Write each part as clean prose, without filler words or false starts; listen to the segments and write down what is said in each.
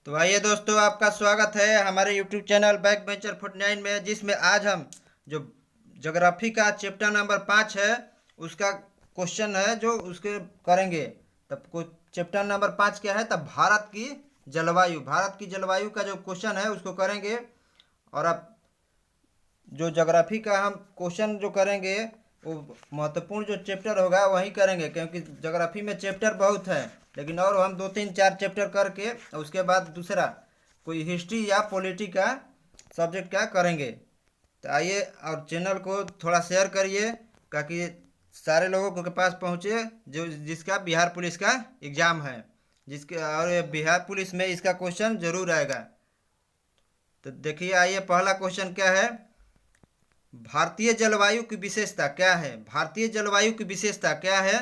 तो आइए दोस्तों, आपका स्वागत है हमारे यूट्यूब चैनल बैक बेंचर 49 में, जिसमें आज हम जो ज्योग्राफी का चैप्टर नंबर 5 है उसका क्वेश्चन है जो उसके करेंगे। तब को चैप्टर नंबर 5 क्या है? तब भारत की जलवायु का जो क्वेश्चन है उसको करेंगे। और अब जो ज्योग्राफी का हम क्वेश्चन जो करेंगे वो महत्वपूर्ण जो चैप्टर होगा वही करेंगे, क्योंकि ज्योग्राफी में चैप्टर बहुत है। लेकिन और हम 2 3 4 चैप्टर करके उसके बाद दूसरा कोई हिस्ट्री या पॉलिटी का सब्जेक्ट का करेंगे। तो आइए, और चैनल को थोड़ा शेयर करिए ताकि सारे लोगों के पास पहुँचे जो जिसका बिहार पुलिस का एग्ज़ाम है, जिसके और ये बिहार पुलिस में इसका क्वेश्चन जरूर आएगा। तो देखिए, आइए, पहला क्वेश्चन क्या है? भारतीय जलवायु की विशेषता क्या है? भारतीय जलवायु की विशेषता क्या है?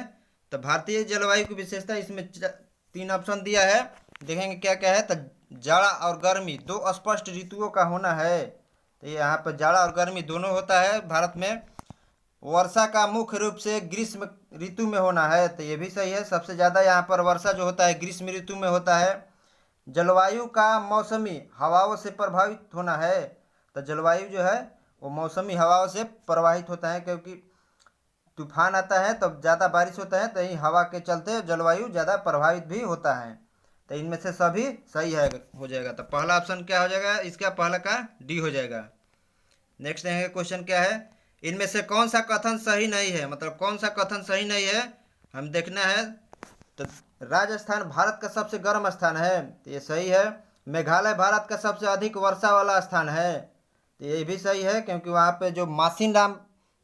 तो भारतीय जलवायु की विशेषता इसमें 3 ऑप्शन दिया है, देखेंगे क्या क्या है। तो जाड़ा और गर्मी दो स्पष्ट ऋतुओं का होना है। तो यहाँ पर जाड़ा और गर्मी दोनों होता है भारत में। वर्षा का मुख्य रूप से ग्रीष्म ऋतु में होना है, तो ये भी सही है। सबसे ज़्यादा यहाँ पर वर्षा जो होता है ग्रीष्म ऋतु में होता है। जलवायु का मौसमी हवाओं से प्रभावित होना है, तो जलवायु जो है वो मौसमी हवाओं से प्रभावित होता है, क्योंकि तूफान आता है तब ज़्यादा बारिश होता है, तो यही हवा के चलते जलवायु ज़्यादा प्रभावित भी होता है। तो इनमें से सभी सही है हो जाएगा। तो पहला ऑप्शन क्या हो जाएगा इसका? पहला का डी हो जाएगा। नेक्स्ट देखेंगे क्वेश्चन क्या है। इनमें से कौन सा कथन सही नहीं है? मतलब कौन सा कथन सही नहीं है हम देखना है। तो राजस्थान भारत का सबसे गर्म स्थान है, तो ये सही है। मेघालय भारत का सबसे अधिक वर्षा वाला स्थान है, तो ये भी सही है, क्योंकि वहाँ पे जो मासिनराम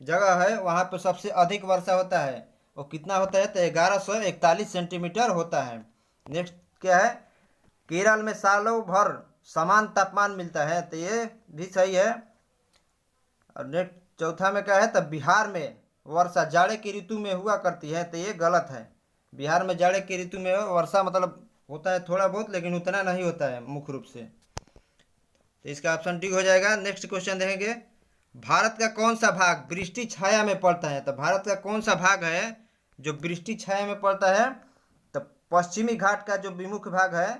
जगह है वहाँ पे सबसे अधिक वर्षा होता है। वो कितना होता है? तो 1141 सेंटीमीटर होता है। नेक्स्ट क्या है? केरल में सालों भर समान तापमान मिलता है, तो ये भी सही है। और नेक्स्ट चौथा में क्या है? तो बिहार में वर्षा जाड़े की ऋतु में हुआ करती है, तो ये गलत है। बिहार में जाड़े की ऋतु में वर्षा मतलब होता है थोड़ा बहुत, लेकिन उतना नहीं होता है मुख्य रूप से। तो इसका ऑप्शन डी हो जाएगा। नेक्स्ट क्वेश्चन देखेंगे। भारत का कौन सा भाग वृष्टि छाया में पड़ता है? तो भारत का कौन सा भाग है जो वृष्टि छाया में पड़ता है? तो पश्चिमी घाट का जो विमुख भाग है,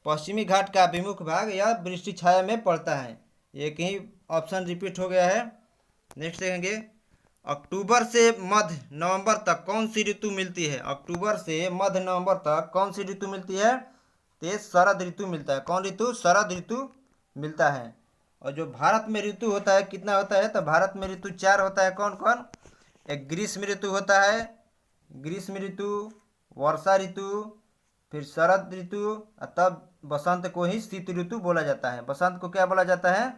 पश्चिमी घाट का विमुख भाग या वृष्टि छाया में पड़ता है। एक ही ऑप्शन रिपीट हो गया है। नेक्स्ट देखेंगे। अक्टूबर से मध्य नवंबर तक कौन सी ऋतु मिलती है? अक्टूबर से मध्य नवंबर तक कौन सी ऋतु मिलती है? तो ये शरद ऋतु मिलता है। कौन ऋतु? शरद ऋतु मिलता है। और जो भारत में ऋतु होता है कितना होता है? तो भारत में ऋतु 4 होता है। कौन कौन? एक ग्रीष्म ऋतु होता है, ग्रीष्म ऋतु, वर्षा ऋतु, फिर शरद ऋतु, और तब बसंत को ही शीत ऋतु बोला जाता है। बसंत को क्या बोला जाता है?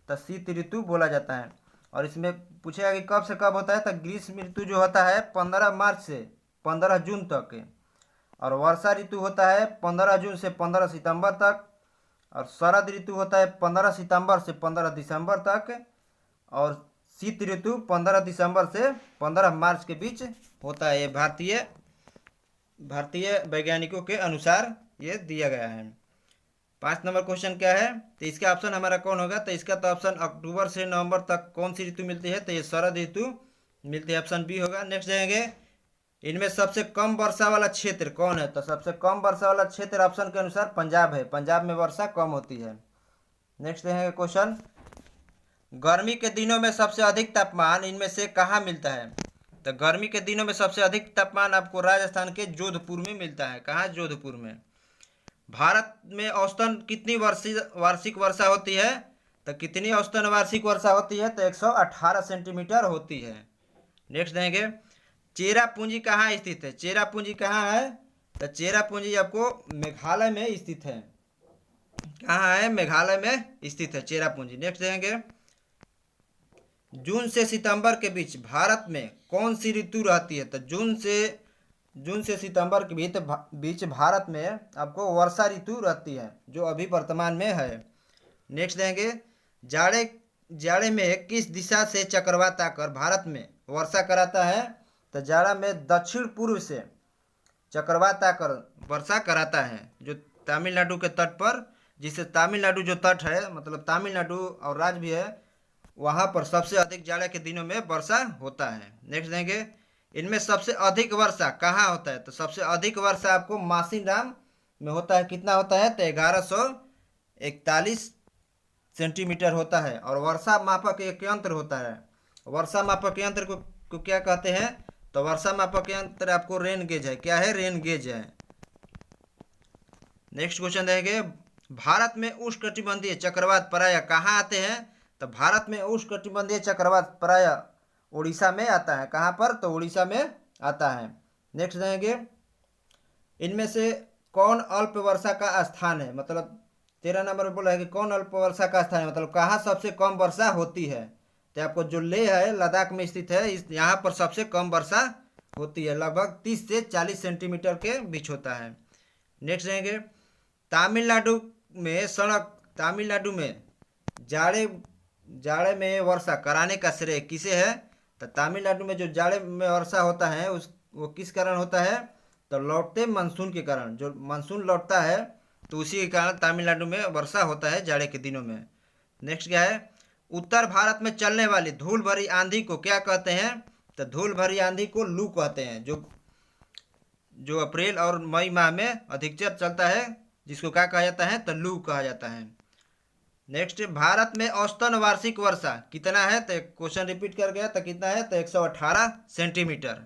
तो शीत ऋतु बोला जाता है। और इसमें पूछेगा कि कब से कब होता है? तो ग्रीष्म ऋतु जो होता है 15 मार्च से 15 जून तक, और वर्षा ऋतु होता है 15 जून से 15 सितंबर तक, और शरद ऋतु होता है 15 सितंबर से 15 दिसंबर तक, और शीत ऋतु 15 दिसंबर से 15 मार्च के बीच होता है। ये भारतीय वैज्ञानिकों के अनुसार ये दिया गया है। 5 नंबर क्वेश्चन क्या है? तो इसका ऑप्शन हमारा कौन होगा? तो इसका तो ऑप्शन अक्टूबर से नवंबर तक कौन सी ऋतु मिलती है? तो ये शरद ऋतु मिलती है, ऑप्शन बी होगा। नेक्स्ट जाएंगे। इनमें सबसे कम वर्षा वाला क्षेत्र कौन है? तो सबसे कम वर्षा वाला क्षेत्र ऑप्शन के अनुसार पंजाब है। पंजाब में वर्षा कम होती है। नेक्स्ट देखेंगे क्वेश्चन। गर्मी के दिनों में सबसे अधिक तापमान इनमें से कहाँ मिलता है? तो गर्मी के दिनों में सबसे अधिक तापमान आपको राजस्थान के जोधपुर में मिलता है। कहाँ? जोधपुर में। भारत में औसतन कितनी वार्षिक वर्षा होती है? तो कितनी औसतन वार्षिक वर्षा होती है? तो 118 सेंटीमीटर होती है। नेक्स्ट देंगे। चेरापूंजी कहाँ स्थित है? चेरापूंजी कहाँ है? तो चेरापूंजी आपको मेघालय में स्थित है। कहाँ है? मेघालय में स्थित है चेरापूंजी। नेक्स्ट देंगे। जून से सितंबर के बीच भारत में कौन सी ऋतु रहती है? तो जून से सितंबर के बीच भारत में आपको वर्षा ऋतु रहती है, जो अभी वर्तमान में है। नेक्स्ट देंगे। जाड़े जाड़े में किस दिशा से चक्रवात आकर भारत में वर्षा कराता है? तो जाड़ा में दक्षिण पूर्व से चक्रवात आकर वर्षा कराता है, जो तमिलनाडु के तट पर, जिसे तमिलनाडु जो तट है मतलब तमिलनाडु और राज्य भी है, वहाँ पर सबसे अधिक जाड़े के दिनों में वर्षा होता है। नेक्स्ट देंगे। इनमें सबसे अधिक वर्षा कहाँ होता है? तो सबसे अधिक वर्षा आपको मासिनराम में होता है कितना होता है, तो 1141 सेंटीमीटर होता है। और वर्षा मापक एक यंत्र होता है, वर्षा मापक यंत्र को क्या कहते हैं, तो वर्षा मापक यंत्र आपको रेन गेज है। क्या है, रेन गेज है। नेक्स्ट क्वेश्चन देखेंगे, भारत में उष्णकटिबंधीय चक्रवात प्रायः कहाँ आते हैं, तो भारत में उष्णकटिबंधीय चक्रवात प्रायः उड़ीसा में आता है। कहाँ पर, तो उड़ीसा में आता है। नेक्स्ट देखेंगे, इनमें से कौन अल्प वर्षा का स्थान है, मतलब 13 नंबर में बोला है कि कौन अल्प वर्षा का स्थान है, मतलब कहाँ सबसे कम वर्षा होती है। तो आपको जो लेह है, लद्दाख में स्थित है, इस यहाँ पर सबसे कम वर्षा होती है, लगभग 30 से 40 सेंटीमीटर के बीच होता है। नेक्स्ट देखेंगे, तमिलनाडु में सड़क, तमिलनाडु में जाड़े में वर्षा कराने का श्रेय किसे है, तो तमिलनाडु में जो जाड़े में वर्षा होता है वो किस कारण होता है, तो लौटते मानसून के कारण। जो मानसून लौटता है तो उसी के कारण तमिलनाडु में वर्षा होता है जाड़े के दिनों में। नेक्स्ट क्या है, उत्तर भारत में चलने वाली धूल भरी आंधी को क्या कहते हैं, तो धूल भरी आंधी को लू कहते हैं, जो अप्रैल और मई माह में अधिकतर चलता है, जिसको क्या कहा जाता है, तो लू कहा जाता है। नेक्स्ट, भारत में औसतन वार्षिक वर्षा कितना है, तो क्वेश्चन रिपीट कर गया, तो कितना है, तो 118 सेंटीमीटर।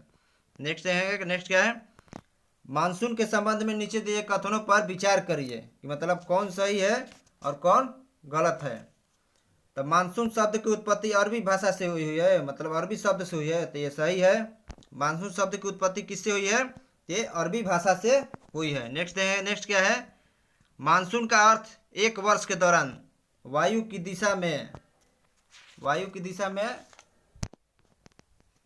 नेक्स्ट है, नेक्स्ट क्या है, मानसून के संबंध में नीचे दिए कथनों पर विचार करिए कि मतलब कौन सही है और कौन गलत है। तो मानसून शब्द की उत्पत्ति अरबी भाषा से हुई है, मतलब अरबी शब्द से हुई है, तो ये सही है। मानसून शब्द की उत्पत्ति किससे हुई है, ये अरबी भाषा से हुई है। नेक्स्ट है, नेक्स्ट क्या है, मानसून का अर्थ एक वर्ष के दौरान वायु की दिशा में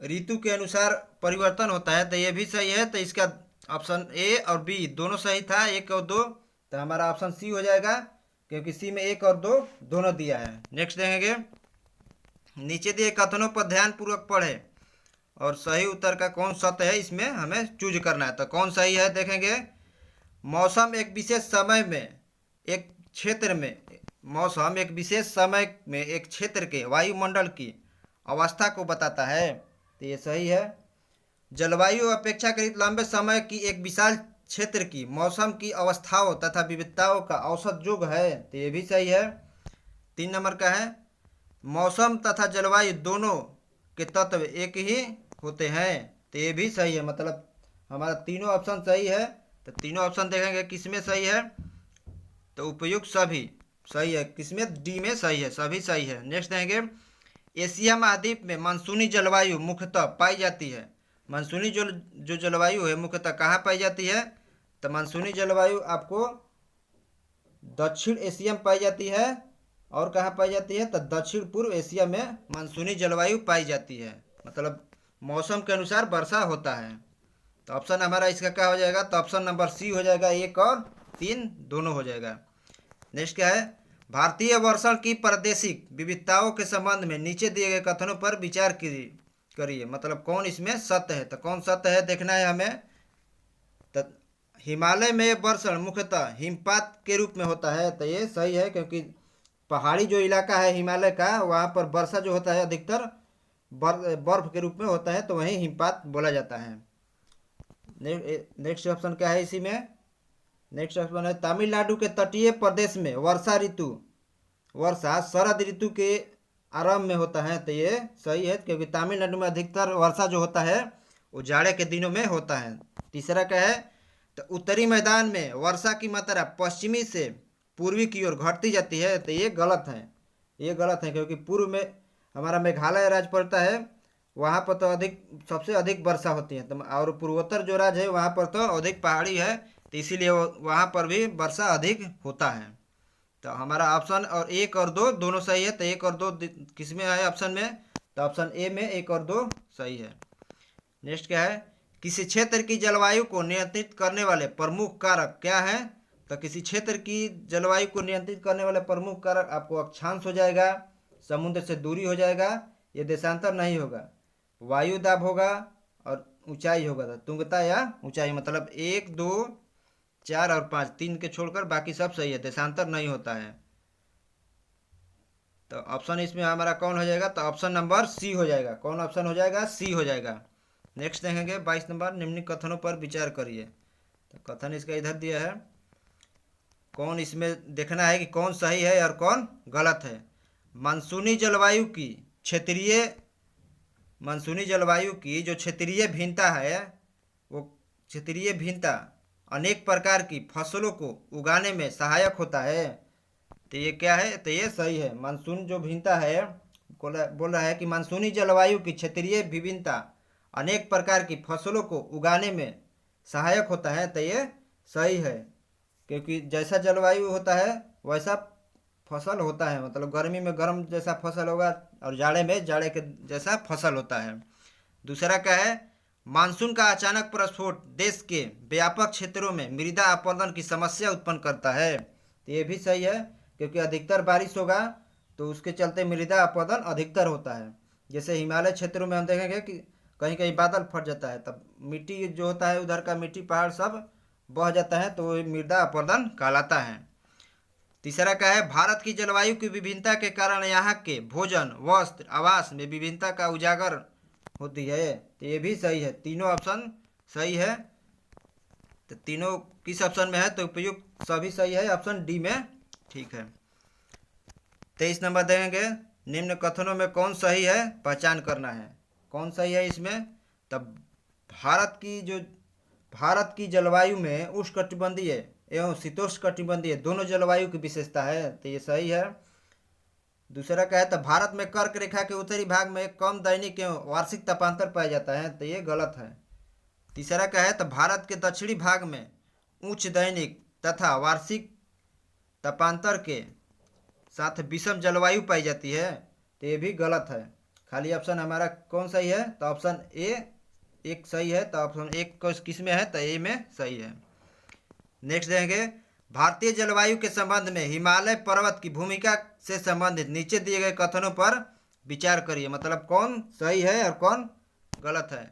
ऋतु के अनुसार परिवर्तन होता है, तो ये भी सही है। तो इसका ऑप्शन ए और बी दोनों सही था, 1 और 2, तो हमारा ऑप्शन सी हो जाएगा, क्योंकि सी में 1 और 2 दोनों दिया है। नेक्स्ट देखेंगे, नीचे दिए कथनों पर ध्यान पूर्वक पढ़े और सही उत्तर का कौन सत्य है इसमें हमें चूज करना है। तो कौन सही है देखेंगे, मौसम एक विशेष समय में एक क्षेत्र में एक क्षेत्र के वायुमंडल की अवस्था को बताता है, तो ये सही है। जलवायु अपेक्षाकृत लंबे समय की एक विशाल क्षेत्र की मौसम की अवस्थाओं तथा विविधताओं का औसत योग है, तो ये भी सही है। 3 नंबर का है, मौसम तथा जलवायु दोनों के तत्व एक ही होते हैं, तो ये भी सही है। मतलब हमारा तीनों ऑप्शन सही है। तो तीनों ऑप्शन देखेंगे किसमें सही है, तो उपयुक्त सभी सही है, किसमें, डी में सही है, सभी सही है। नेक्स्ट देखेंगे, एशिया महाद्वीप में मानसूनी जलवायु मुख्यतः पाई जाती है। मानसूनी जो जलवायु है मुख्यतः कहाँ पाई जाती है, तो मानसूनी जलवायु आपको दक्षिण एशिया में पाई जाती है। और कहाँ पाई जाती है, तो दक्षिण पूर्व एशिया में मानसूनी जलवायु पाई जाती है, मतलब मौसम के अनुसार वर्षा होता है। तो ऑप्शन हमारा इसका क्या हो जाएगा, तो ऑप्शन नंबर सी हो जाएगा, 1 और 3 दोनों हो जाएगा। नेक्स्ट क्या है, भारतीय वर्षण की प्रादेशिक विविधताओं के संबंध में नीचे दिए गए कथनों पर विचार करिए, मतलब कौन इसमें सत्य है। तो कौन सत्य है देखना है हमें। तो हिमालय में वर्षण मुख्यतः हिमपात के रूप में होता है, तो ये सही है, क्योंकि पहाड़ी जो इलाका है हिमालय का, वहाँ पर वर्षा जो होता है अधिकतर बर्फ के रूप में होता है, तो वहीं हिमपात बोला जाता है। नेक्स्ट ऑप्शन क्या है इसी में, नेक्स्ट ऑप्शन है, तमिलनाडु के तटीय प्रदेश में वर्षा शरद ऋतु के आरंभ में होता है, तो ये सही है, क्योंकि तमिलनाडु में अधिकतर वर्षा जो होता है वो जाड़े के दिनों में होता है। तीसरा क्या है, तो उत्तरी मैदान में वर्षा की मात्रा पश्चिमी से पूर्वी की ओर घटती जाती है, तो ये गलत है, ये गलत है, क्योंकि पूर्व में हमारा मेघालय राज्य पड़ता है, वहाँ पर तो सबसे अधिक वर्षा होती है। तो और पूर्वोत्तर जो राज्य है वहाँ पर तो अधिक पहाड़ी है, तो इसीलिए वहाँ पर भी वर्षा अधिक होता है। तो हमारा ऑप्शन और 1 और 2 दोनों सही है। तो 1 और 2 किस में है ऑप्शन में, तो ऑप्शन ए में 1 और 2 सही है। नेक्स्ट क्या है, किसी क्षेत्र की जलवायु को नियंत्रित करने वाले प्रमुख कारक क्या है, तो किसी क्षेत्र की जलवायु को नियंत्रित करने वाले प्रमुख कारक आपको अक्षांश हो जाएगा, समुद्र से दूरी हो जाएगा, ये देशांतर नहीं होगा, वायु दाब होगा और ऊंचाई होगा, तो तुंगता या ऊंचाई, मतलब 1 2 4 और 5 3 के छोड़कर बाकी सब सही है, देशांतर नहीं होता है। तो ऑप्शन इसमें हमारा कौन हो जाएगा, तो ऑप्शन नंबर सी हो जाएगा। कौन ऑप्शन हो जाएगा, सी हो जाएगा। नेक्स्ट देखेंगे 22 नंबर, निम्न कथनों पर विचार करिए। तो कथन इसका इधर दिया है, कौन इसमें देखना है कि कौन सही है और कौन गलत है। मानसूनी जलवायु की क्षेत्रीय मानसूनी जलवायु की जो क्षेत्रीय भिन्नता है, वो क्षेत्रीय भिन्नता अनेक प्रकार की फसलों को उगाने में सहायक होता है। तो ये क्या है, तो ये सही है। मानसून जो भिन्नता है, बोल रहा है कि मानसूनी जलवायु की क्षेत्रीय विभिन्नता अनेक प्रकार की फसलों को उगाने में सहायक होता है, तो ये सही है। क्योंकि जैसा जलवायु होता है वैसा फसल होता है, मतलब गर्मी में गर्म जैसा फसल होगा और जाड़े में जाड़े के जैसा फसल होता है। दूसरा क्या है, मानसून का अचानक प्रस्फोट देश के व्यापक क्षेत्रों में मृदा अपरदन की समस्या उत्पन्न करता है। तो ये भी सही है, क्योंकि अधिकतर बारिश होगा तो उसके चलते मृदा अपरदन अधिकतर होता है। जैसे हिमालय क्षेत्रों में हम देखेंगे कि कहीं कहीं बादल फट जाता है, तब मिट्टी जो होता है उधर का मिट्टी पहाड़ सब बह जाता है, तो वो मृदा अपरदन कहलाता है। तीसरा क्या है, भारत की जलवायु की विभिन्नता के कारण यहाँ के भोजन, वस्त्र, आवास में विभिन्नता का उजागर होती है। तो ये भी सही है, तीनों ऑप्शन सही है। तो तीनों किस ऑप्शन में है, तो उपयुक्त सभी सही है, ऑप्शन डी में ठीक है। 23 नंबर देंगे, निम्न कथनों में कौन सही है पहचान करना है। कौन सही है इसमें, तब भारत की जलवायु में उष्णकटिबंधीय एवं शीतोष्णकटिबंधीय दोनों जलवायु की विशेषता है, तो ये सही है। दूसरा क्या है, तो भारत में कर्क रेखा के उत्तरी भाग में कम दैनिक एवं वार्षिक तापांतर पाया जाता है, तो ये गलत है। तीसरा क्या है, तो भारत के दक्षिणी भाग में उच्च दैनिक तथा वार्षिक तापांतर के साथ विषम जलवायु पाई जाती है, तो ये भी गलत है। खाली ऑप्शन हमारा कौन सही है, तो ऑप्शन ए एक सही है, तो ऑप्शन एक किस में है, तो ए में सही है। नेक्स्ट देंगे, भारतीय जलवायु के संबंध में हिमालय पर्वत की भूमिका से संबंधित नीचे दिए गए कथनों पर विचार करिए। मतलब कौन सही है और कौन गलत है।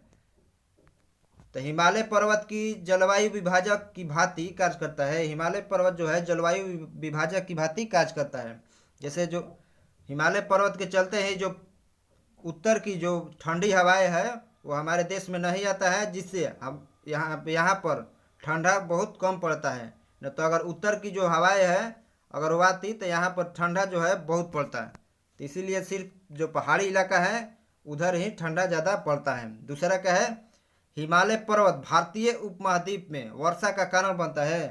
तो हिमालय पर्वत की जलवायु विभाजक की भांति कार्य करता है। हिमालय पर्वत जो है जलवायु विभाजक की भांति कार्य करता है। जैसे जो हिमालय पर्वत के चलते ही जो उत्तर की जो ठंडी हवाएं है वो हमारे देश में नहीं आता है, जिससे हम यहाँ पर ठंडा बहुत कम पड़ता है। न तो अगर उत्तर की जो हवाएं है अगर वो आती तो यहाँ पर ठंडा जो है बहुत पड़ता है। तो इसीलिए सिर्फ जो पहाड़ी इलाका है उधर ही ठंडा ज़्यादा पड़ता है। दूसरा क्या है, हिमालय पर्वत भारतीय उपमहाद्वीप में वर्षा का कारण बनता है,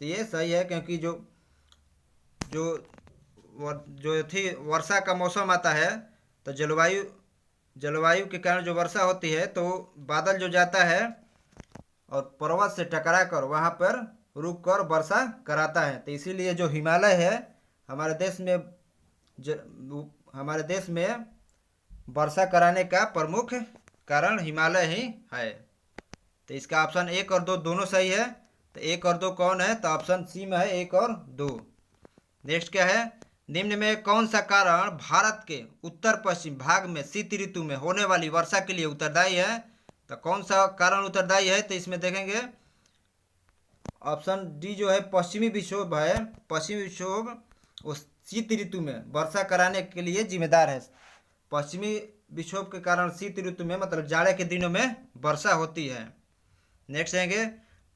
तो ये सही है। क्योंकि जो जो जो थी वर्षा का मौसम आता है तो जलवायु के कारण जो वर्षा होती है तो बादल जो जाता है और पर्वत से टकरा कर वहाँ पर रुक कर वर्षा कराता है। तो इसीलिए जो हिमालय है हमारे देश में वर्षा कराने का प्रमुख कारण हिमालय ही है। तो इसका ऑप्शन 1 और 2 दोनों सही है। तो 1 और 2 कौन है, तो ऑप्शन सी में है 1 और 2। नेक्स्ट क्या है, निम्न में कौन सा कारण भारत के उत्तर पश्चिम भाग में शीत ऋतु में होने वाली वर्षा के लिए उत्तरदायी है। तो कौन सा कारण उत्तरदायी है, तो इसमें देखेंगे ऑप्शन डी जो है पश्चिमी विक्षोभ है। पश्चिमी विक्षोभ उस शीत ऋतु में वर्षा कराने के लिए जिम्मेदार है। पश्चिमी विक्षोभ के कारण शीत ऋतु में मतलब जाड़े के दिनों में वर्षा होती है। नेक्स्ट आएंगे,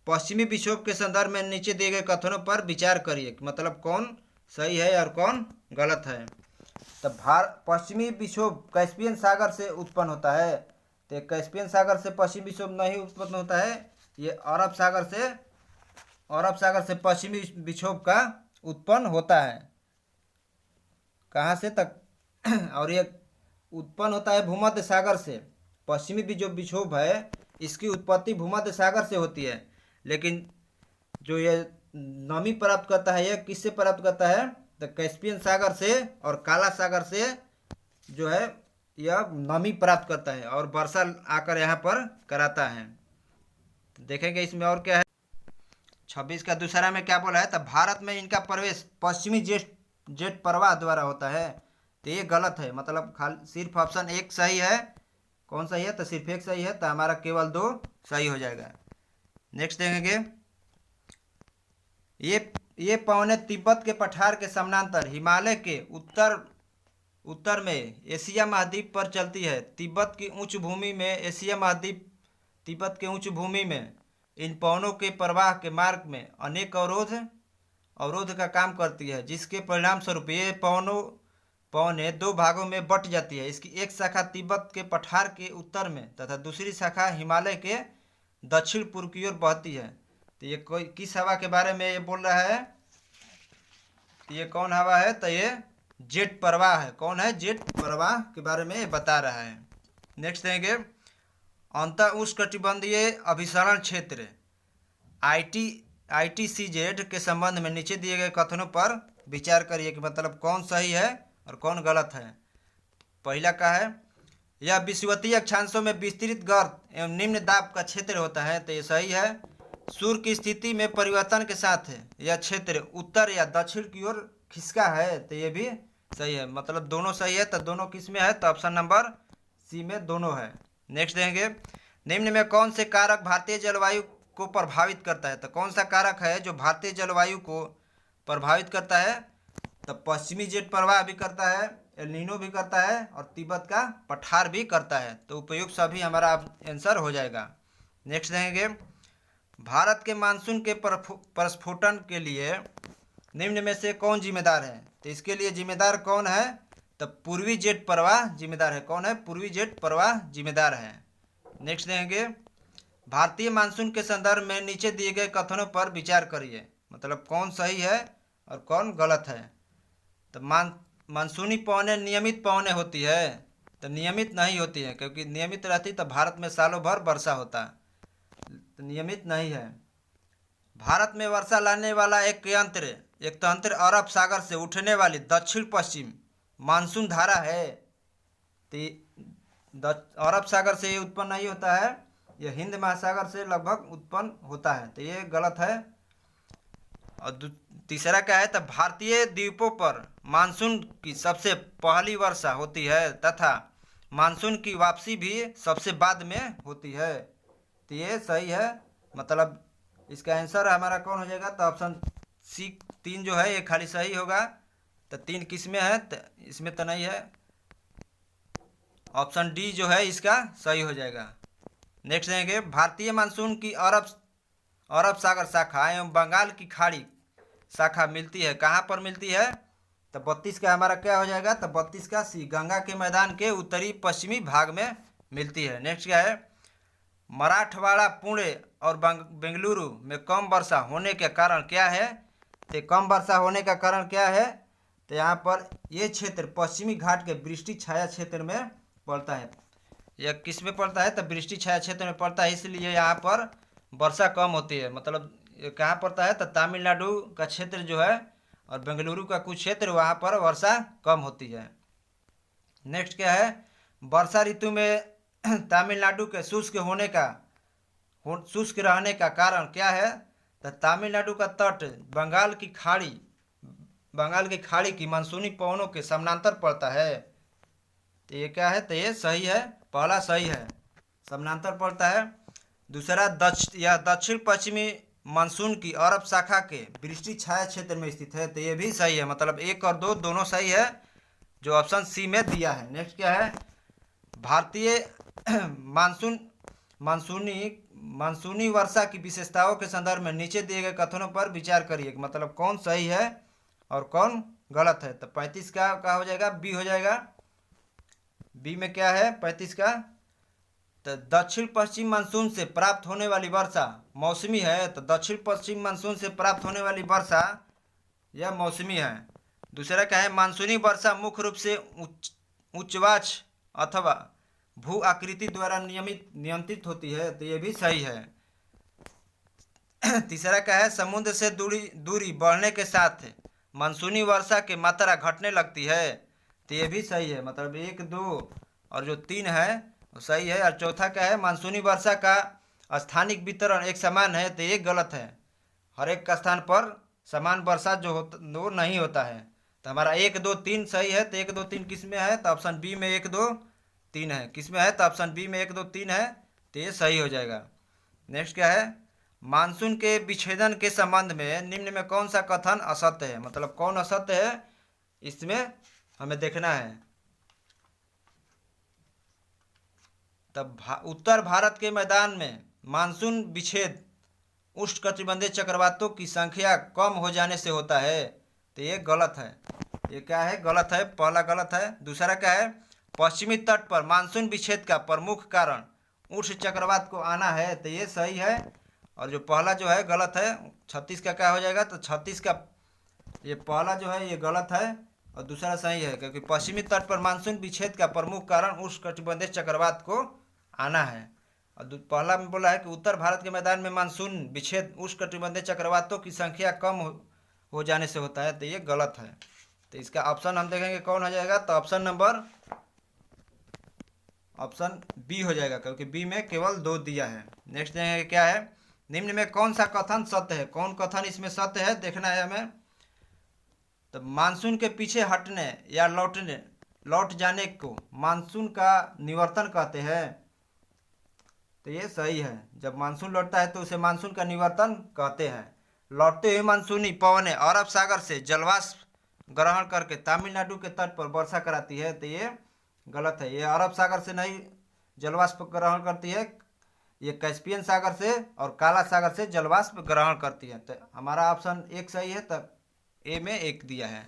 पश्चिमी विक्षोभ के संदर्भ में नीचे दिए गए कथनों पर विचार करिए, मतलब कौन सही है और कौन गलत है। तो पश्चिमी विक्षोभ कैस्पियन सागर से उत्पन्न होता है। तो कैस्पियन सागर से पश्चिमी विक्षोभ नहीं उत्पन्न होता है, ये अरब सागर से पश्चिमी विक्षोभ का उत्पन्न होता है। कहाँ से तक और ये उत्पन्न होता है भूमध्य सागर से। पश्चिमी जो विक्षोभ है इसकी उत्पत्ति भूमध्य सागर से होती है, लेकिन जो ये नमी प्राप्त करता है ये किससे प्राप्त करता है, तो कैस्पियन सागर से और काला सागर से जो है यह नमी प्राप्त करता है और वर्षा आकर यहाँ पर कराता है। तो देखेंगे इसमें और क्या है। 26 का दूसरा में क्या बोला है, तो भारत में इनका प्रवेश पश्चिमी जेट प्रवाह द्वारा होता है। तो ये गलत है, मतलब खाली सिर्फ ऑप्शन 1 सही है। कौन सही है, तो सिर्फ 1 सही है, तो हमारा केवल 2 सही हो जाएगा। नेक्स्ट देखेंगे, ये पवने तिब्बत के पठार के समानांतर हिमालय के उत्तर में एशिया महाद्वीप पर चलती है। तिब्बत की उच्च भूमि में इन पवनों के प्रवाह के मार्ग में अनेक अवरोध अवरोध का काम करती है, जिसके परिणाम स्वरूप ये पवने दो भागों में बट जाती है। इसकी एक शाखा तिब्बत के पठार के उत्तर में तथा दूसरी शाखा हिमालय के दक्षिण पूर्व की ओर बहती है। तो ये कोई किस हवा के बारे में ये बोल रहा है? ये कौन हवा है? तो ये जेट प्रवाह है। कौन है? जेट प्रवाह के बारे में ये बता रहा है। नेक्स्ट देंगे अंत उष्णकटिबंधीय अभिसरण क्षेत्र ITCZ के संबंध में नीचे दिए गए कथनों पर विचार करिए कि मतलब कौन सही है और कौन गलत है। पहला का है, यह विषुवतीय अक्षांशों में विस्तृत गर्त एवं निम्न दाब का क्षेत्र होता है। तो ये सही है। सूर्य की स्थिति में परिवर्तन के साथ यह क्षेत्र उत्तर या दक्षिण की ओर खिसका है। तो ये भी सही है। मतलब दोनों सही है। तो दोनों किस में है? तो ऑप्शन नंबर सी में दोनों है। नेक्स्ट देंगे निम्न में कौन से कारक भारतीय जलवायु को प्रभावित करता है? तो कौन सा कारक है जो भारतीय जलवायु को प्रभावित करता है? तो पश्चिमी जेट प्रवाह भी करता है, एल नीनो भी करता है और तिब्बत का पठार भी करता है। तो उपयुक्त सभी हमारा आंसर हो जाएगा। नेक्स्ट देंगे भारत के मानसून के प्रस्फुटन के लिए निम्न में से कौन जिम्मेदार है? तो इसके लिए जिम्मेदार कौन है? तो पूर्वी जेट प्रवाह जिम्मेदार है। कौन है? पूर्वी जेट प्रवाह जिम्मेदार है। नेक्स्ट देंगे भारतीय मानसून के संदर्भ में नीचे दिए गए कथनों पर विचार करिए। मतलब कौन सही है और कौन गलत है। तो मानसूनी पवनें नियमित पवनें होती है? तो नियमित नहीं होती है, क्योंकि नियमित रहती तो भारत में सालों भर वर्षा होता। तो नियमित नहीं है। भारत में वर्षा लाने वाला एक तंत्र अरब सागर से उठने वाली दक्षिण पश्चिम मानसून धारा है। तो अरब सागर से ये उत्पन्न नहीं होता है, यह हिंद महासागर से लगभग उत्पन्न होता है। तो ये गलत है। और तीसरा क्या है? तो भारतीय द्वीपों पर मानसून की सबसे पहली वर्षा होती है तथा मानसून की वापसी भी सबसे बाद में होती है। तो ये सही है। मतलब इसका आंसर हमारा कौन हो जाएगा? तो ऑप्शन सी 3 जो है ये खाली सही होगा। तो 3 किस में है? तो इसमें तो नहीं है। ऑप्शन डी जो है इसका सही हो जाएगा। नेक्स्ट देंगे भारतीय मानसून की अरब सागर शाखा एवं बंगाल की खाड़ी शाखा मिलती है, कहाँ पर मिलती है? तो 32 का हमारा क्या हो जाएगा? तो 32 का सी गंगा के मैदान के उत्तरी पश्चिमी भाग में मिलती है। नेक्स्ट क्या है? मराठवाड़ा, पुणे और बेंगलुरु में कम वर्षा होने के कारण क्या है? तो कम वर्षा होने का कारण क्या है? तो यहाँ पर ये क्षेत्र पश्चिमी घाट के वृष्टि छाया क्षेत्र में पड़ता है। यह किस में पड़ता है? तो वृष्टि छाया क्षेत्र में पड़ता है, इसलिए यहाँ पर वर्षा कम होती है। मतलब कहाँ पड़ता है? तो तमिलनाडु का क्षेत्र जो है और बेंगलुरु का कुछ क्षेत्र, वहाँ पर वर्षा कम होती है। नेक्स्ट क्या है? वर्षा ऋतु में तमिलनाडु के शुष्क रहने का कारण क्या है? तो तमिलनाडु का तट बंगाल की खाड़ी की मानसूनी पवनों के समानांतर पड़ता है। तो ये क्या है? तो ये सही है। पहला सही है, समानांतर पड़ता है। दूसरा यह दक्षिण पश्चिमी मानसून की अरब शाखा के वृष्टि छाया क्षेत्र में स्थित है। तो ये भी सही है। मतलब 1 और 2 दोनों सही है जो ऑप्शन सी में दिया है। नेक्स्ट क्या है? भारतीय मानसूनी वर्षा की विशेषताओं के संदर्भ में नीचे दिए गए कथनों पर विचार करिए। मतलब कौन सही है और कौन गलत है। तो 35 का हो जाएगा? बी हो जाएगा। बी में क्या है? 35 का तो दक्षिण पश्चिम मानसून से प्राप्त होने वाली वर्षा मौसमी है। तो दक्षिण पश्चिम मानसून से प्राप्त होने वाली वर्षा यह मौसमी है। दूसरा क्या है? मानसूनी वर्षा मुख्य रूप से उच्चवाच अथवा भू आकृति द्वारा नियंत्रित होती है। तो ये भी सही है। तीसरा क्या है? समुद्र से दूरी बढ़ने के साथ मानसूनी वर्षा की मात्रा घटने लगती है। तो ये भी सही है। मतलब 1, 2 और जो 3 है वो सही है। और चौथा क्या है? मानसूनी वर्षा का स्थानिक वितरण एक समान है। तो ये गलत है। हर एक का स्थान पर समान वर्षा जो वो नहीं होता है। तो हमारा 1, 2, 3 सही है। तो 1, 2, 3 किस में है? तो ऑप्शन बी में 1, 2, 3 है। किस में है? तो ऑप्शन बी में 1, 2, 3 है। तो ये सही हो जाएगा। नेक्स्ट क्या है? मानसून के विच्छेदन के संबंध में निम्न में कौन सा कथन असत्य है। मतलब कौन असत्य है इसमें हमें देखना है। तब उत्तर भारत के मैदान में मानसून विच्छेद उष्णकटिबंधीय चक्रवातों की संख्या कम हो जाने से होता है। तो ये गलत है। ये क्या है? गलत है। पहला गलत है। दूसरा क्या है? पश्चिमी तट पर मानसून विच्छेद का प्रमुख कारण उष्ण चक्रवात को आना है। तो ये सही है। और जो पहला जो है गलत है। 36 का क्या हो जाएगा? तो 36 का ये पहला जो है ये गलत है और दूसरा सही है, क्योंकि पश्चिमी तट पर मानसून विच्छेद का प्रमुख कारण उष्णकटिबंधीय चक्रवात को आना है। और पहला में बोला है कि उत्तर भारत के मैदान में मानसून विच्छेद उष्णकटिबंधीय चक्रवातों की संख्या कम हो जाने से होता है। तो ये गलत है। तो इसका ऑप्शन हम देखेंगे कौन हो जाएगा। तो ऑप्शन बी हो जाएगा, क्योंकि बी में केवल 2 दिया है। नेक्स्ट देखेंगे क्या है। निम्न में कौन सा कथन सत्य है? कौन कथन इसमें सत्य है देखना है हमें। तो मानसून के पीछे हटने या लौट जाने को मानसून का निवर्तन कहते हैं। तो ये सही है। जब मानसून लौटता है तो उसे मानसून का निवर्तन कहते हैं। लौटते हुए मानसूनी पवनें अरब सागर से जलवाष्प ग्रहण करके तमिलनाडु के तट पर वर्षा कराती है। तो ये गलत है। ये अरब सागर से नहीं जलवाष्प ग्रहण करती है, ये कैस्पियन सागर से और काला सागर से जलवाष्प ग्रहण करती है। तो हमारा ऑप्शन एक सही है। तब ए में 1 दिया है।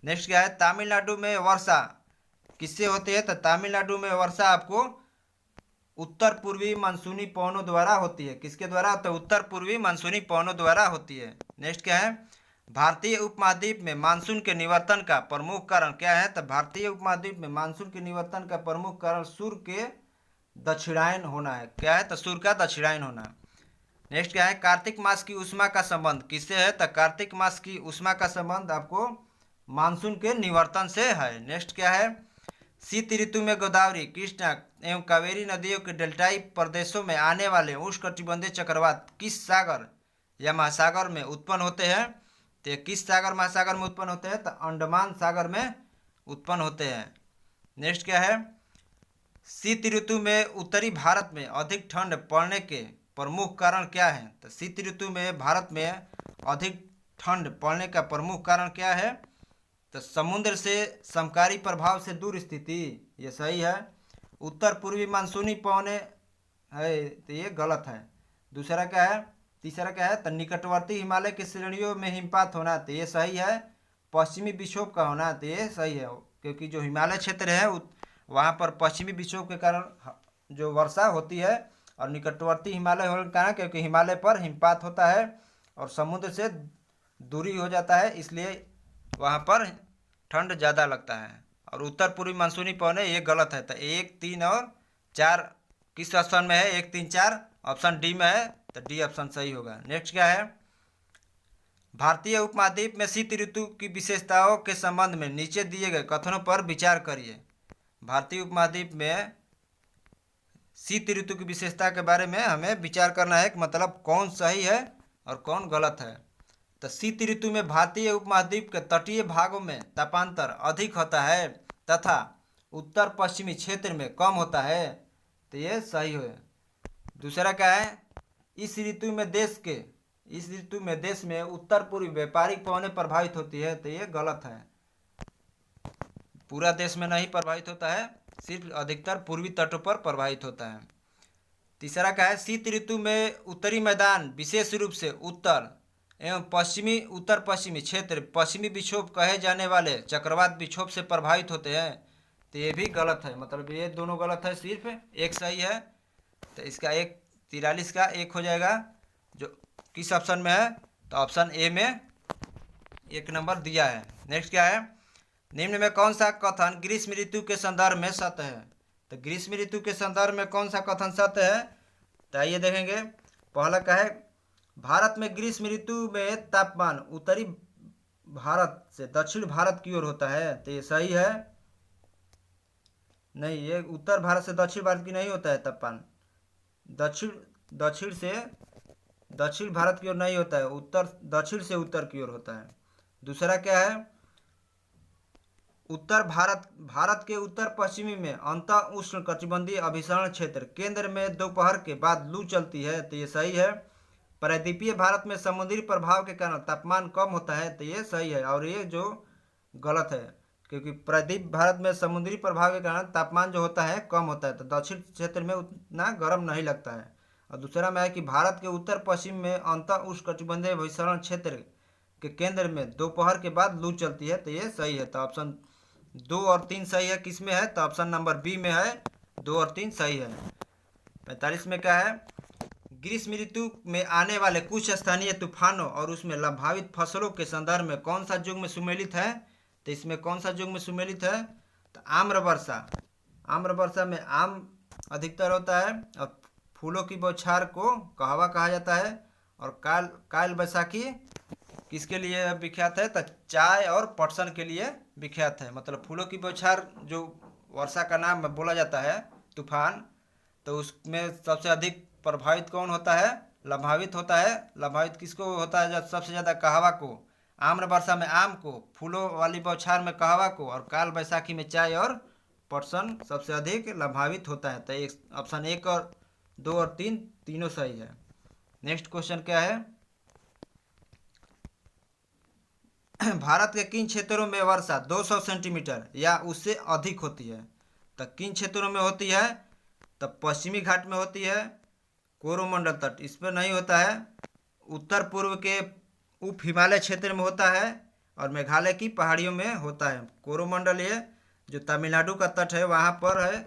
नेक्स्ट क्या है। तमिलनाडु में वर्षा किससे होती है? तो तमिलनाडु में वर्षा आपको उत्तर पूर्वी मानसूनी पवनों द्वारा होती है। किसके द्वारा? तो उत्तर पूर्वी मानसूनी पवनों द्वारा होती है। नेक्स्ट क्या है। भारतीय उपमहाद्वीप में मानसून के निवर्तन का प्रमुख कारण क्या है? तो भारतीय उपमहाद्वीप में मानसून के निवर्तन का प्रमुख कारण सूर्य के दक्षिणायन होना है। क्या है? तो सूर्य का दक्षिणायन होना। नेक्स्ट क्या है। कार्तिक मास की उष्मा का संबंध किससे है? तो कार्तिक मास की उष्मा का संबंध आपको मानसून के निवर्तन से है। नेक्स्ट क्या है। शीत ऋतु में गोदावरी, कृष्णा एवं कावेरी नदियों के डेल्टाई प्रदेशों में आने वाले उष्णकटिबंधीय चक्रवात किस सागर या महासागर में उत्पन्न होते हैं? तो किस सागर महासागर में उत्पन्न होते हैं? तो अंडमान सागर में उत्पन्न होते हैं। नेक्स्ट क्या है। शीत ऋतु में उत्तरी भारत में अधिक ठंड पड़ने के प्रमुख कारण क्या है? तो शीत ऋतु में भारत में अधिक ठंड पड़ने का प्रमुख कारण क्या है? तो समुद्र से समकारी प्रभाव से दूर स्थिति। ये सही है। उत्तर पूर्वी मानसूनी पवनें है। तो ये गलत है। दूसरा क्या है। तीसरा क्या है। तो निकटवर्ती हिमालय की श्रेणियों में हिमपात होना। तो ये सही है। पश्चिमी विक्षोभ का होना। तो ये सही है, क्योंकि जो हिमालय क्षेत्र है वहाँ पर पश्चिमी विक्षोभ के कारण जो वर्षा होती है, और निकटवर्ती हिमालय होने के कारण क्योंकि हिमालय पर हिमपात होता है और समुद्र से दूरी हो जाता है, इसलिए वहाँ पर ठंड ज़्यादा लगता है। और उत्तर पूर्वी मानसूनी पवनें ये गलत है। तो 1, 3 और 4 किस ऑप्शन में है? 1, 3, 4 ऑप्शन डी में है। तो डी ऑप्शन सही होगा। नेक्स्ट क्या है। भारतीय उपमहाद्वीप में शीत ऋतु की विशेषताओं के संबंध में नीचे दिए गए कथनों पर विचार करिए। भारतीय उपमहाद्वीप में शीत ऋतु की विशेषता के बारे में हमें विचार करना है कि मतलब कौन सही है और कौन गलत है। तो शीत ऋतु में भारतीय उपमहाद्वीप के तटीय भागों में तापांतर अधिक होता है तथा उत्तर पश्चिमी क्षेत्र में कम होता है। तो ये सही है। दूसरा क्या है। इस ऋतु में देश में उत्तर पूर्वी व्यापारिक पवनें प्रभावित होती है। तो ये गलत है। पूरा देश में नहीं प्रभावित होता है, सिर्फ अधिकतर पूर्वी तटों पर प्रभावित होता है। तीसरा क्या है। शीत ऋतु में उत्तरी मैदान विशेष रूप से उत्तर पश्चिमी क्षेत्र पश्चिमी विक्षोभ कहे जाने वाले चक्रवात विक्षोभ से प्रभावित होते हैं। तो ये भी गलत है। मतलब ये दोनों गलत है, सिर्फ एक सही है। तो इसका 43 का 1 हो जाएगा, जो किस ऑप्शन में है? तो ऑप्शन ए में 1 नंबर दिया है। नेक्स्ट क्या है। निम्न में कौन सा कथन ग्रीष्म ऋतु के संदर्भ में सत्य है? तो ग्रीष्म ऋतु के संदर्भ में कौन सा कथन सत्य है? तो आइए देखेंगे। पहला क्या है। भारत में ग्रीष्म ऋतु में तापमान उत्तरी भारत से दक्षिण भारत की ओर होता है। तो ये सही है। नहीं, ये उत्तर भारत से दक्षिण भारत की नहीं होता है तापमान। दक्षिण से दक्षिण भारत की ओर नहीं होता है, दक्षिण से उत्तर की ओर होता है। दूसरा क्या है। भारत के उत्तर पश्चिमी में अंतः उष्ण कटिबंधीय अभिसरण क्षेत्र केंद्र में दोपहर के बाद लू चलती है। तो ये सही है। प्रायद्वीपीय भारत में समुद्री प्रभाव के कारण तापमान कम होता है। तो ये सही है। और ये जो गलत है, क्योंकि प्रायद्वीप भारत में समुद्री प्रभाव के कारण तापमान जो होता है कम होता है, तो दक्षिण क्षेत्र में उतना गर्म नहीं लगता है। और दूसरा में है कि भारत के उत्तर पश्चिम में अंतः उष्णकटिबंधीय विसरण क्षेत्र के केंद्र में दोपहर के बाद लू चलती है। तो ये सही है। तो ऑप्शन 2 और 3 सही है। किस में है? तो ऑप्शन नंबर बी में है, 2 और 3 सही है। 45 में क्या है? ग्रीष्म ऋतु में आने वाले कुछ स्थानीय तूफानों और उसमें लाभावित फसलों के संदर्भ में कौन सा युग्म सुमेलित है? तो इसमें कौन सा युग्म सुमेलित है? तो आम्र वर्षा। आम्र वर्षा में आम अधिकतर होता है और फूलों की बौछार को कहवा कहा जाता है। और काल बैसाखी किसके लिए विख्यात है? तो चाय और पटसन के लिए विख्यात है। मतलब फूलों की बौछार जो वर्षा का नाम बोला जाता है, तूफान, तो उसमें सबसे अधिक प्रभावित कौन होता है? लाभावित होता है। लाभावित किसको होता है? जब सबसे ज़्यादा कहवा को, आम्र वर्षा में आम को, फूलों वाली बौछार में कहवा को, और काल बैसाखी में चाय और पटसन सबसे अधिक लाभावित होता है। तो एक ऑप्शन 1 और 2 और 3 तीनों सही है। नेक्स्ट क्वेश्चन क्या है? भारत के किन क्षेत्रों में वर्षा 200 सेंटीमीटर या उससे अधिक होती है? तो किन क्षेत्रों में होती है? तो पश्चिमी घाट में होती है, कोरोमंडल तट इस पर नहीं होता है, उत्तर पूर्व के उप हिमालय क्षेत्र में होता है, और मेघालय की पहाड़ियों में होता है। कोरोमंडल ये जो तमिलनाडु का तट है वहाँ पर है।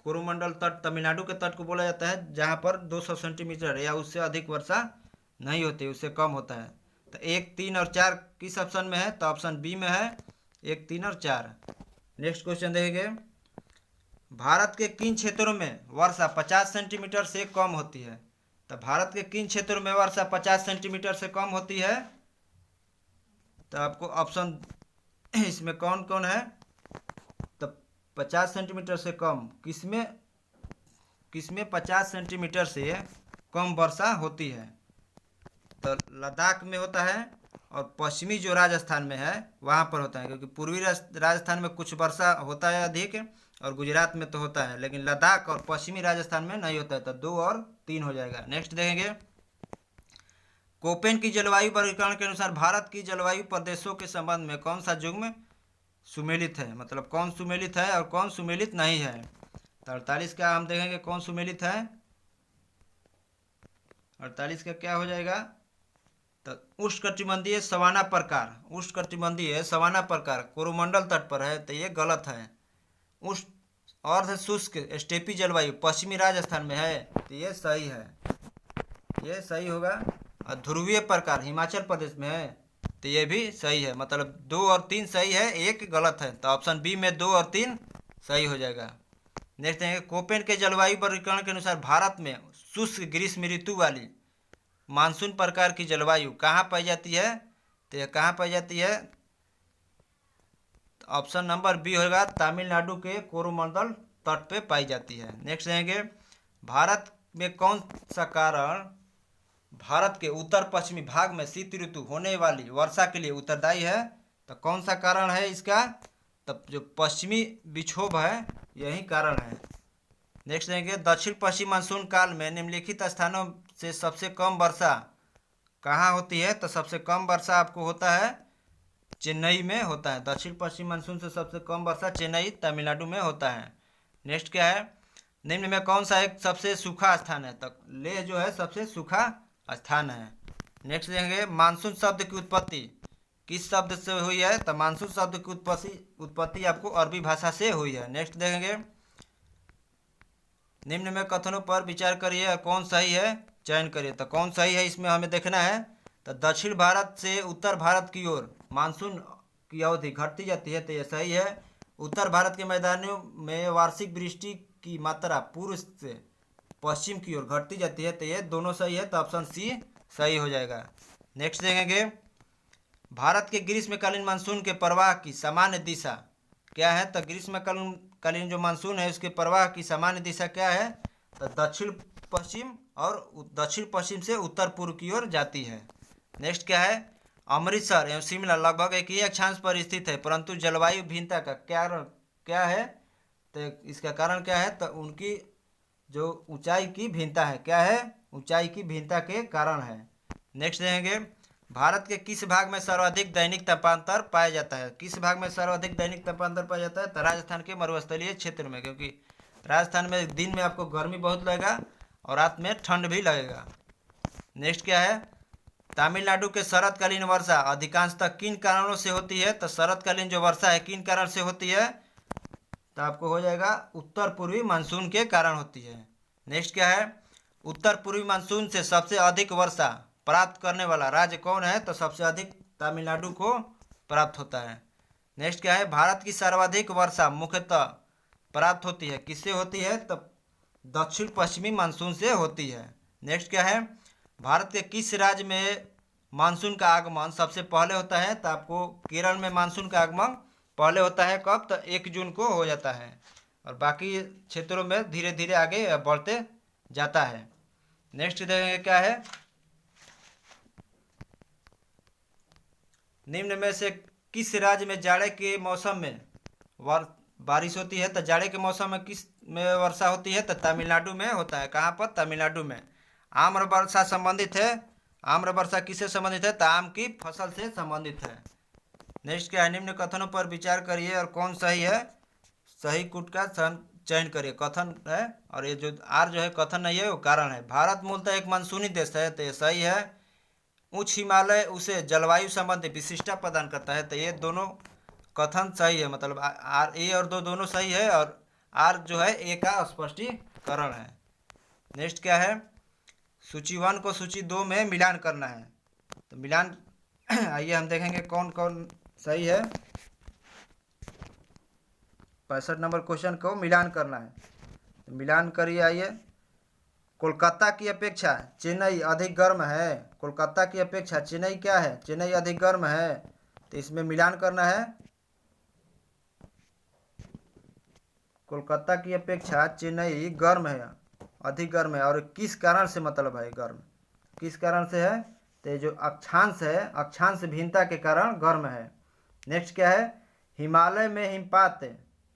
कोरोमंडल तट तमिलनाडु के तट को बोला जाता है जहाँ पर 200 सेंटीमीटर या उससे अधिक वर्षा नहीं होती, उससे कम होता है। तो 1, 3 और 4 किस ऑप्शन में है? तो ऑप्शन बी में है, 1, 3 और 4। नेक्स्ट क्वेश्चन देखेंगे। भारत के किन क्षेत्रों में वर्षा 50 सेंटीमीटर से कम होती है? तो भारत के किन क्षेत्रों में वर्षा 50 सेंटीमीटर से कम होती है? तो आपको ऑप्शन इसमें कौन कौन है? तो 50 सेंटीमीटर से कम किसमें 50 सेंटीमीटर से कम वर्षा होती है? तो लद्दाख में होता है, और पश्चिमी जो राजस्थान में है वहाँ पर होता है, क्योंकि पूर्वी राजस्थान में कुछ वर्षा होता है अधिक, और गुजरात में तो होता है, लेकिन लद्दाख और पश्चिमी राजस्थान में नहीं होता है। तो 2 और 3 हो जाएगा। नेक्स्ट देखेंगे। कोपेन की जलवायु वर्गीकरण के अनुसार भारत की जलवायु प्रदेशों के संबंध में कौन सा युग्म सुमेलित है? मतलब कौन सुमेलित है और कौन सुमेलित नहीं है? तो 48 का हम देखेंगे कौन सुमेलित है। 48 का क्या हो जाएगा? तो उष्णकटिबंधीय सवाना प्रकार, उष्णकटिबंधीय सवाना प्रकार कोरोमंडल तट पर है, तो ये गलत है। उष्ण अर्ध शुष्क स्टेपी जलवायु पश्चिमी राजस्थान में है, तो ये सही है, ये सही होगा। और ध्रुवीय प्रकार हिमाचल प्रदेश में है, तो ये भी सही है। मतलब 2 और 3 सही है, 1 गलत है। तो ऑप्शन बी में 2 और 3 सही हो जाएगा। नेक्स्ट है कोपेन के जलवायु वर्गीकरण के अनुसार भारत में शुष्क ग्रीष्म ऋतु वाली मानसून प्रकार की जलवायु कहाँ पाई जाती है? तो यह कहाँ पाई जाती है? तो ऑप्शन नंबर बी होगा, तमिलनाडु के कोरोमंडल तट पे पाई जाती है। नेक्स्ट रहेंगे। भारत में कौन सा कारण भारत के उत्तर पश्चिमी भाग में शीत ऋतु होने वाली वर्षा के लिए उत्तरदायी है? तो कौन सा कारण है इसका? तब जो पश्चिमी विक्षोभ है यही कारण है। नेक्स्ट देखेंगे। दक्षिण पश्चिम मानसून काल में निम्नलिखित स्थानों से सबसे कम वर्षा कहाँ होती है? तो सबसे कम वर्षा आपको होता है चेन्नई में होता है। दक्षिण पश्चिम मानसून से सबसे कम वर्षा चेन्नई तमिलनाडु में होता है। नेक्स्ट क्या है? निम्न में कौन सा एक सबसे सूखा स्थान है? तो लेह जो है सबसे सूखा स्थान है। नेक्स्ट देखेंगे। मानसून शब्द की उत्पत्ति किस शब्द से हुई है? तो मानसून शब्द की उत्पत्ति आपको अरबी भाषा से हुई है। नेक्स्ट देखेंगे। निम्न में कथनों पर विचार करिए और कौन सही है चयन करिए। तो कौन सही है इसमें हमें देखना है। तो दक्षिण भारत से उत्तर भारत की ओर मानसून की अवधि घटती जाती है, तो यह सही है। उत्तर भारत के मैदानों में वार्षिक वृष्टि की मात्रा पूर्व से पश्चिम की ओर घटती जाती है, तो ये दोनों सही है। तो ऑप्शन सी सही हो जाएगा। नेक्स्ट देखेंगे। भारत के ग्रीष्मकालीन मानसून के प्रवाह की सामान्य दिशा क्या है? तो ग्रीष्मकालीन जो मानसून है उसके प्रवाह की सामान्य दिशा क्या है? तो दक्षिण पश्चिम, और दक्षिण पश्चिम से उत्तर पूर्व की ओर जाती है। नेक्स्ट क्या है? अमृतसर एवं शिमला लगभग एक ही अक्षांश पर स्थित है, परंतु जलवायु भिन्नता का कारण क्या है? तो इसका कारण क्या है? तो उनकी जो ऊंचाई की भिन्नता है। क्या है? ऊंचाई की भिन्नता के कारण है। नेक्स्ट देखेंगे। भारत के किस भाग में सर्वाधिक दैनिक तापांतर पाया जाता है? किस भाग में सर्वाधिक दैनिक तापांतर पाया जाता है? तो राजस्थान के मरुस्थलीय क्षेत्र में, क्योंकि राजस्थान में दिन में आपको गर्मी बहुत लगेगा और रात में ठंड भी लगेगा। नेक्स्ट क्या है, तमिलनाडु के शरतकालीन वर्षा अधिकांशतः किन कारणों से होती है? तो शरतकालीन जो वर्षा है किन कारण से होती है? तो आपको हो जाएगा उत्तर पूर्वी मानसून के कारण होती है। नेक्स्ट क्या है, उत्तर पूर्वी मानसून से सबसे अधिक वर्षा प्राप्त करने वाला राज्य कौन है? तो सबसे अधिक तमिलनाडु को प्राप्त होता है। नेक्स्ट क्या है, भारत की सर्वाधिक वर्षा मुख्यतः प्राप्त होती है किससे होती है? तो दक्षिण पश्चिमी मानसून से होती है। नेक्स्ट क्या है, भारत के किस राज्य में मानसून का आगमन सबसे पहले होता है? तो आपको केरल में मानसून का आगमन पहले होता है। कब? तो 1 जून को हो जाता है और बाकी क्षेत्रों में धीरे धीरे आगे बढ़ते जाता है। नेक्स्ट देखेंगे क्या है, निम्न में से किस राज्य में जाड़े के मौसम में बारिश होती है? तो जाड़े के मौसम में किस में वर्षा होती है? तो तमिलनाडु में होता है। कहाँ पर? तमिलनाडु में। आम्र वर्षा संबंधित है। आम्र वर्षा किससे संबंधित है? तो आम की फसल से संबंधित है। नेक्स्ट क्या है, निम्न कथनों पर विचार करिए और कौन सही है? सही कूट का चयन करिए। कथन है और ये जो आर जो है कथन नहीं है, वो कारण है। भारत मूलतः एक मानसूनी देश है, तो ये सही है। उच्च हिमालय उसे जलवायु संबंधी विशिष्टता प्रदान करता है, तो ये दोनों कथन सही है। मतलब आर ए और दो दोनों सही है और आर जो है ए का स्पष्टीकरण है। नेक्स्ट क्या है, सूची 1 को सूची 2 में मिलान करना है। तो मिलान आइए हम देखेंगे कौन कौन सही है। 65 नंबर क्वेश्चन को मिलान करना है, तो मिलान करिए। आइए, कोलकाता की अपेक्षा चेन्नई अधिक गर्म है। कोलकाता की अपेक्षा चेन्नई क्या है? चेन्नई अधिक गर्म है, तो इसमें मिलान करना है। कोलकाता की अपेक्षा चेन्नई गर्म है, अधिक गर्म है। और किस कारण से मतलब है गर्म, किस कारण से है? तो जो अक्षांश है, अक्षांश भिन्नता के कारण गर्म है। नेक्स्ट क्या है, हिमालय में हिमपात,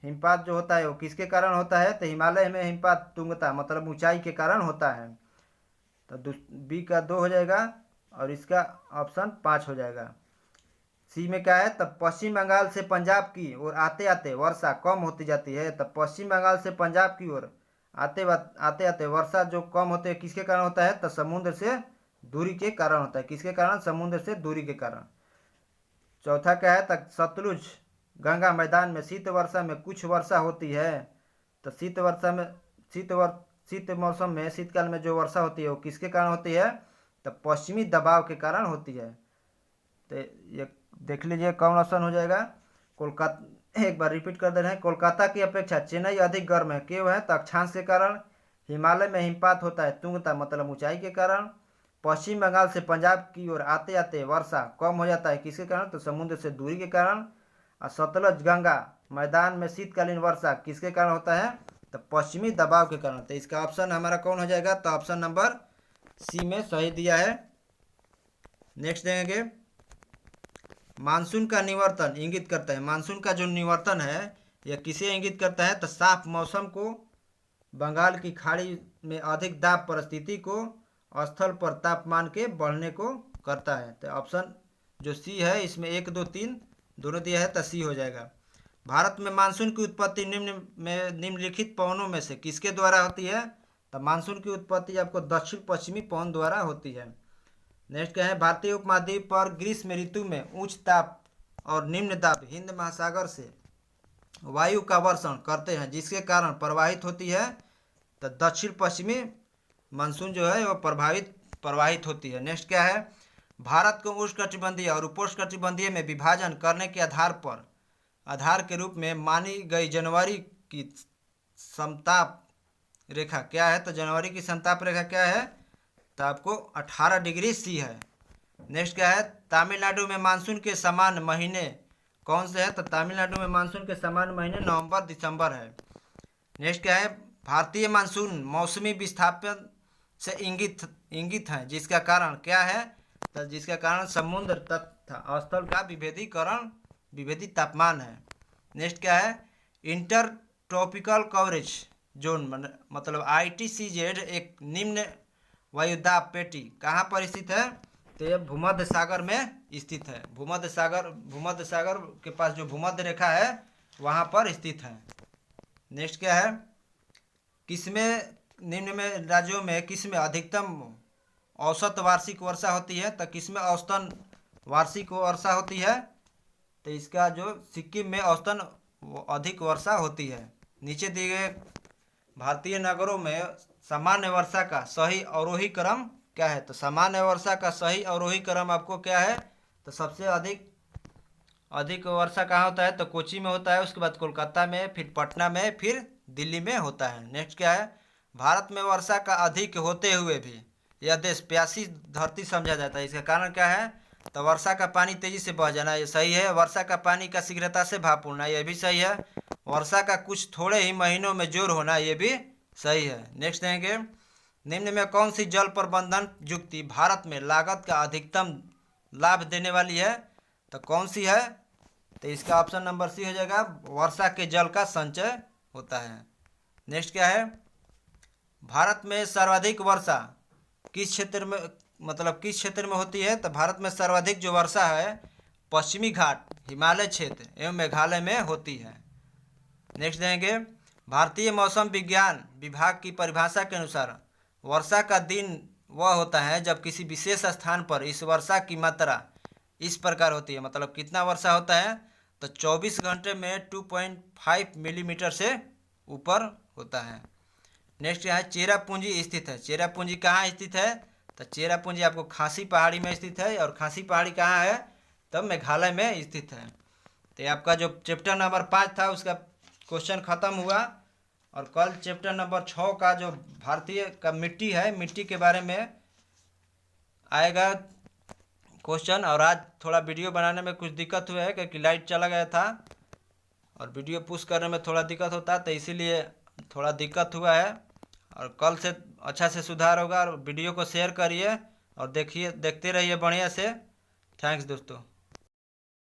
हिमपात जो होता है वो किसके कारण होता है? तो हिमालय में हिमपात तुंगता मतलब ऊंचाई के कारण होता है। तो बी का 2 हो जाएगा और इसका ऑप्शन 5 हो जाएगा। सी में क्या है, तब पश्चिम बंगाल से पंजाब की ओर आते आते वर्षा कम होती जाती है। तब पश्चिम बंगाल से पंजाब की ओर आते आते वर्षा जो कम होते है किसके कारण होता है? तो समुद्र से दूरी के कारण होता है। किसके कारण? समुद्र से दूरी के कारण। चौथा क्या है, तक सतलुज गंगा मैदान में शीत वर्षा में कुछ वर्षा होती है। तो शीत वर्षा में शीत मौसम में शीतकाल में जो वर्षा होती है वो किसके कारण होती है? तो पश्चिमी दबाव के कारण होती है। तो ये देख लीजिए कौन ऑप्शन हो जाएगा। कोलकाता, एक बार रिपीट कर दे रहे हैं, कोलकाता की अपेक्षा चेन्नई अधिक गर्म है। क्यों है? तो अक्षांश के कारण। हिमालय में हिमपात होता है तुंगता मतलब ऊंचाई के कारण। पश्चिम बंगाल से पंजाब की ओर आते आते वर्षा कम हो जाता है किसके कारण? तो समुद्र से दूरी के कारण। और सतलज गंगा मैदान में शीतकालीन वर्षा किसके कारण होता है? तो पश्चिमी दबाव के कारण। तो इसका ऑप्शन हमारा कौन हो जाएगा? तो ऑप्शन नंबर सी में सही दिया है। नेक्स्ट देंगे, मानसून का निवर्तन इंगित करता है। मानसून का जो निवर्तन है यह किसे इंगित करता है? तो साफ मौसम को, बंगाल की खाड़ी में अधिक दाब परिस्थिति को, स्थल पर तापमान के बढ़ने को करता है। तो ऑप्शन जो सी है इसमें 1 2 3 दोनों दिया है, तो सी हो जाएगा। भारत में मानसून की उत्पत्ति निम्नलिखित पवनों में से किसके द्वारा होती है? तो मानसून की उत्पत्ति आपको दक्षिण पश्चिमी पवन द्वारा होती है। नेक्स्ट क्या है, भारतीय उपमहाद्वीप पर ग्रीष्म ऋतु में उच्च ताप और निम्न दाब हिंद महासागर से वायु का वर्षण करते हैं जिसके कारण प्रवाहित होती है। तो दक्षिण पश्चिमी मानसून जो है वो प्रवाहित होती है। नेक्स्ट क्या है, भारत को उष्णकटिबंधीय और उपोष्णकटिबंधीय में विभाजन करने के आधार के रूप में मानी गई जनवरी की समताप रेखा क्या है? तो जनवरी की समताप रेखा क्या है? तो आपको 18 डिग्री सी है। नेक्स्ट क्या है, तमिलनाडु में मानसून के समान महीने कौन से है? तो तमिलनाडु में मानसून के समान महीने नवंबर दिसंबर है। नेक्स्ट क्या है, भारतीय मानसून मौसमी विस्थापन से इंगित है जिसका कारण क्या है? तो जिसका कारण समुद्र तथा स्थल का विभेदी तापमान है। नेक्स्ट क्या है, इंटर ट्रॉपिकल कवरेज जोन मतलब ITCZ एक निम्न वायुदाब पेटी कहाँ पर स्थित है? तो यह भूमध्य सागर में स्थित है। भूमध्य सागर के पास जो भूमध्य रेखा है वहाँ पर स्थित है। नेक्स्ट क्या है, किसमें निम्न में राज्यों में किस में अधिकतम औसत वार्षिक वर्षा होती है? तो किस में औसतन वार्षिक वर्षा होती है? तो इसका जो सिक्किम में औसतन अधिक वर्षा होती है। नीचे दिए गए भारतीय नगरों में सामान्य वर्षा का सही अवरोही क्रम क्या है? तो सामान्य वर्षा का सही अवरोही क्रम आपको क्या है? तो सबसे अधिक अधिक वर्षा कहाँ होता है? तो कोची में होता है, उसके बाद कोलकाता में, फिर पटना में, फिर दिल्ली में होता है। नेक्स्ट क्या है? भारत में वर्षा का अधिक होते हुए भी यह देश प्यासी धरती समझा जाता है। इसका कारण क्या है? तो वर्षा का पानी तेजी से बह जाना, ये सही है। वर्षा का पानी का शीघ्रता से भाप उड़ना, यह भी सही है। वर्षा का कुछ थोड़े ही महीनों में जोर होना, ये भी सही है। नेक्स्ट देंगे, निम्न में कौन सी जल प्रबंधन युक्ति भारत में लागत का अधिकतम लाभ देने वाली है? तो कौन सी है? तो इसका ऑप्शन नंबर सी हो जाएगा, वर्षा के जल का संचय होता है। नेक्स्ट क्या है? भारत में सर्वाधिक वर्षा किस क्षेत्र में, मतलब किस क्षेत्र में होती है? तो भारत में सर्वाधिक जो वर्षा है पश्चिमी घाट, हिमालय क्षेत्र एवं मेघालय में होती है। नेक्स्ट देंगे, भारतीय मौसम विज्ञान विभाग की परिभाषा के अनुसार वर्षा का दिन वह होता है जब किसी विशेष स्थान पर इस वर्षा की मात्रा इस प्रकार होती है। मतलब कितना वर्षा होता है? तो 24 घंटे में 2.5 मिलीमीटर से ऊपर होता है। नेक्स्ट यहाँ चेरापूंजी स्थित है। चेरापूंजी कहाँ स्थित है? तो चेरापूंजी आपको खासी पहाड़ी में स्थित है, और खासी पहाड़ी कहाँ है? तब मेघालय में स्थित है। तो ये आपका जो चैप्टर नंबर 5 था उसका क्वेश्चन खत्म हुआ, और कल चैप्टर नंबर 6 का जो भारतीय का मिट्टी है, मिट्टी के बारे में आएगा क्वेश्चन। और आज थोड़ा वीडियो बनाने में कुछ दिक्कत हुआ है क्योंकि लाइट चला गया था और वीडियो पुश करने में थोड़ा दिक्कत होता है, तो इसीलिए थोड़ा दिक्कत हुआ है। और कल से अच्छा से सुधार होगा। और वीडियो को शेयर करिए और देखते रहिए बढ़िया से। थैंक्स दोस्तों।